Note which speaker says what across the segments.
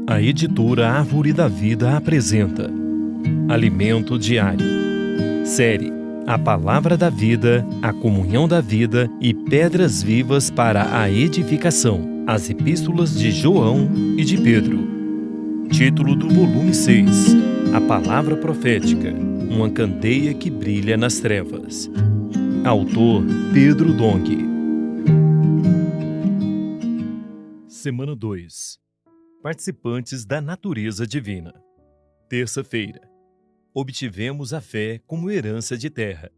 Speaker 1: A editora Árvore da Vida apresenta Alimento Diário. Série A Palavra da Vida, a Comunhão da Vida e Pedras Vivas para a Edificação. As Epístolas de João e de Pedro. Título do volume 6. A Palavra Profética, uma candeia que brilha nas trevas. Autor Pedro Dong. Semana 2. Participantes da natureza divina. Terça-feira. Obtivemos a fé como herança de terra.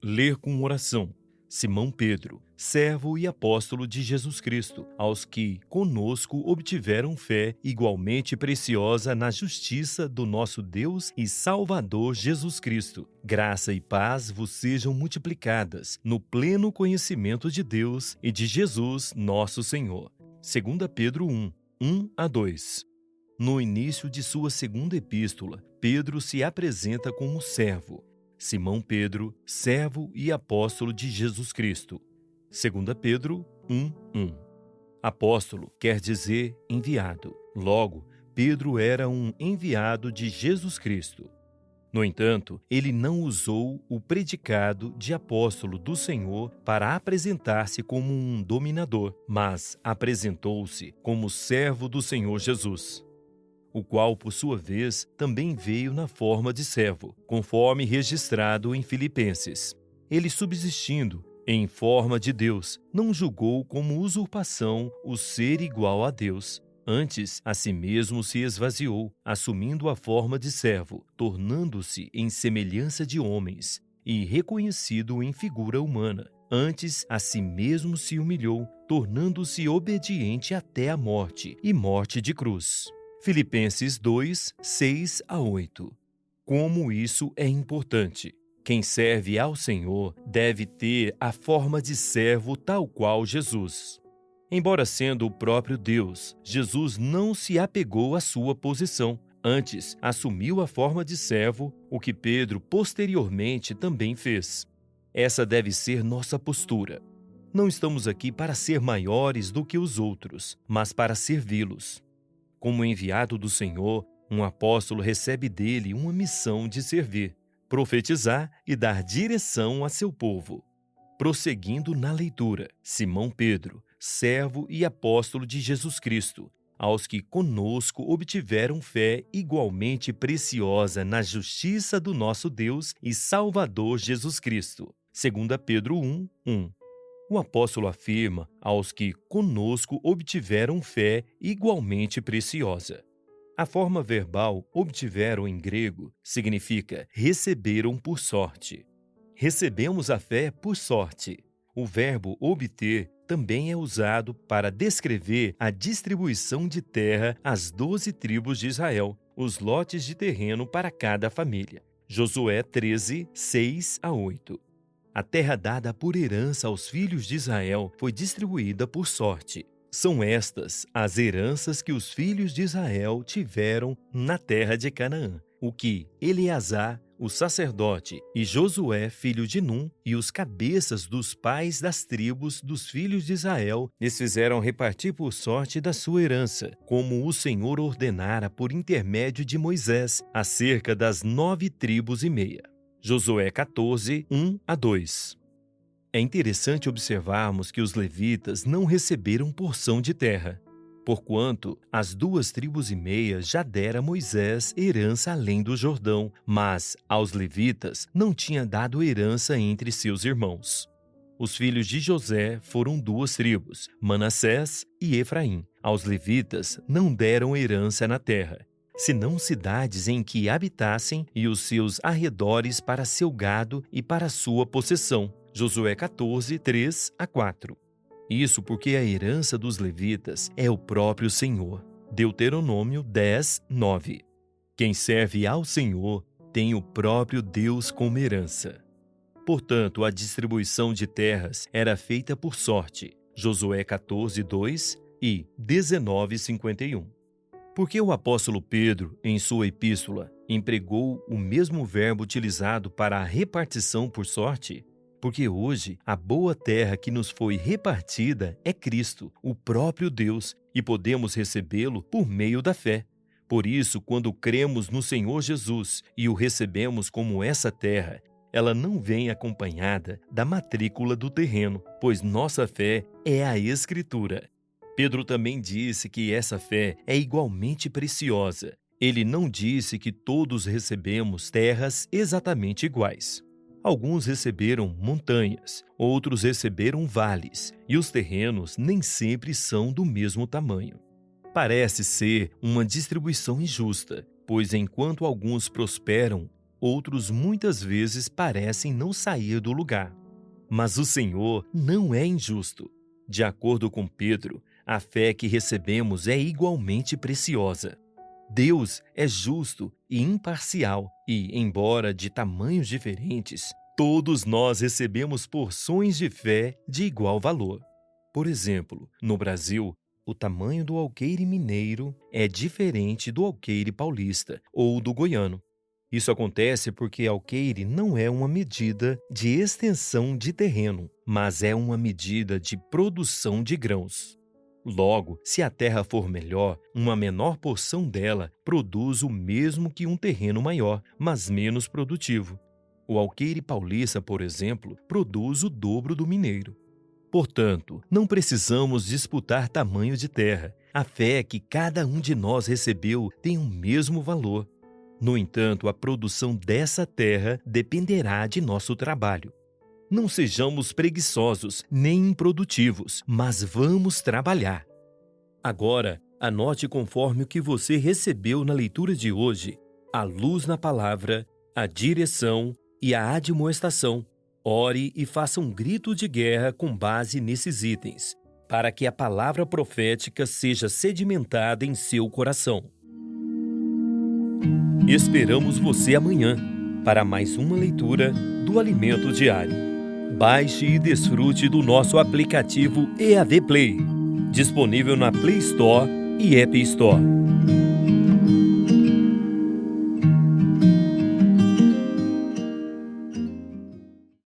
Speaker 1: Ler com oração. Simão Pedro, servo e apóstolo de Jesus Cristo, aos que conosco obtiveram fé igualmente preciosa na justiça do nosso Deus e Salvador Jesus Cristo. Graça e paz vos sejam multiplicadas no pleno conhecimento de Deus e de Jesus nosso Senhor. 2 Pedro 1:1-2. No início de sua segunda epístola, Pedro se apresenta como servo. Simão Pedro, servo e apóstolo de Jesus Cristo. 2 Pedro 1:1. Apóstolo quer dizer enviado. Logo, Pedro era um enviado de Jesus Cristo. No entanto, ele não usou o predicado de apóstolo do Senhor para apresentar-se como um dominador, mas apresentou-se como servo do Senhor Jesus, o qual, por sua vez, também veio na forma de servo, conforme registrado em Filipenses. Ele, subsistindo em forma de Deus, não julgou como usurpação o ser igual a Deus. Antes, a si mesmo se esvaziou, assumindo a forma de servo, tornando-se em semelhança de homens, e reconhecido em figura humana. Antes, a si mesmo se humilhou, tornando-se obediente até a morte, e morte de cruz. Filipenses 2:6-8. Como isso é importante! Quem serve ao Senhor deve ter a forma de servo tal qual Jesus. Embora sendo o próprio Deus, Jesus não se apegou à sua posição. Antes, assumiu a forma de servo, o que Pedro posteriormente também fez. Essa deve ser nossa postura. Não estamos aqui para ser maiores do que os outros, mas para servi-los. Como enviado do Senhor, um apóstolo recebe dele uma missão de servir, profetizar e dar direção a seu povo. Prosseguindo na leitura, Simão Pedro, servo e apóstolo de Jesus Cristo, aos que conosco obtiveram fé igualmente preciosa na justiça do nosso Deus e Salvador Jesus Cristo. 2 Pedro 1:1. O apóstolo afirma aos que conosco obtiveram fé igualmente preciosa. A forma verbal obtiveram em grego significa receberam por sorte. Recebemos a fé por sorte. O verbo obter também é usado para descrever a distribuição de terra às 12 tribos de Israel, os lotes de terreno para cada família. Josué 13:6-8. A terra dada por herança aos filhos de Israel foi distribuída por sorte. São estas as heranças que os filhos de Israel tiveram na terra de Canaã, o que Eleazar, o sacerdote, e Josué, filho de Num, e os cabeças dos pais das tribos dos filhos de Israel, lhes fizeram repartir por sorte da sua herança, como o Senhor ordenara por intermédio de Moisés, acerca das 9 tribos e meia. Josué 14:1-2. É interessante observarmos que os levitas não receberam porção de terra, porquanto as 2 tribos e meia já dera a Moisés herança além do Jordão, mas aos levitas não tinha dado herança entre seus irmãos. Os filhos de José foram 2 tribos, Manassés e Efraim. Aos levitas não deram herança na terra, senão cidades em que habitassem e os seus arredores para seu gado e para sua possessão. Josué 14:3-4. Isso porque a herança dos levitas é o próprio Senhor. Deuteronômio 10:9. Quem serve ao Senhor tem o próprio Deus como herança. Portanto, a distribuição de terras era feita por sorte. Josué 14:2 e 19:51. Porque o apóstolo Pedro, em sua epístola, empregou o mesmo verbo utilizado para a repartição por sorte? porque hoje a boa terra que nos foi repartida é Cristo, o próprio Deus, e podemos recebê-lo por meio da fé. Por isso, quando cremos no Senhor Jesus e o recebemos como essa terra, ela não vem acompanhada da matrícula do terreno, pois nossa fé é a Escritura. Pedro também disse que essa fé é igualmente preciosa. Ele não disse que todos recebemos terras exatamente iguais. Alguns receberam montanhas, outros receberam vales, e os terrenos nem sempre são do mesmo tamanho. Parece ser uma distribuição injusta, pois enquanto alguns prosperam, outros muitas vezes parecem não sair do lugar. Mas o Senhor não é injusto. De acordo com Pedro, a fé que recebemos é igualmente preciosa. Deus é justo e imparcial e, embora de tamanhos diferentes, todos nós recebemos porções de fé de igual valor. Por exemplo, no Brasil, o tamanho do alqueire mineiro é diferente do alqueire paulista ou do goiano. Isso acontece porque alqueire não é uma medida de extensão de terreno, mas é uma medida de produção de grãos. Logo, se a terra for melhor, uma menor porção dela produz o mesmo que um terreno maior, mas menos produtivo. O alqueire paulista, por exemplo, produz o dobro do mineiro. Portanto, não precisamos disputar tamanho de terra. A fé que cada um de nós recebeu tem o mesmo valor. No entanto, a produção dessa terra dependerá de nosso trabalho. Não sejamos preguiçosos nem improdutivos, mas vamos trabalhar. Agora, anote conforme o que você recebeu na leitura de hoje: a luz na palavra, a direção e a admoestação. Ore e faça um grito de guerra com base nesses itens, para que a palavra profética seja sedimentada em seu coração. Esperamos você amanhã para mais uma leitura do Alimento Diário. Baixe e desfrute do nosso aplicativo EAD Play, disponível na Play Store e App Store.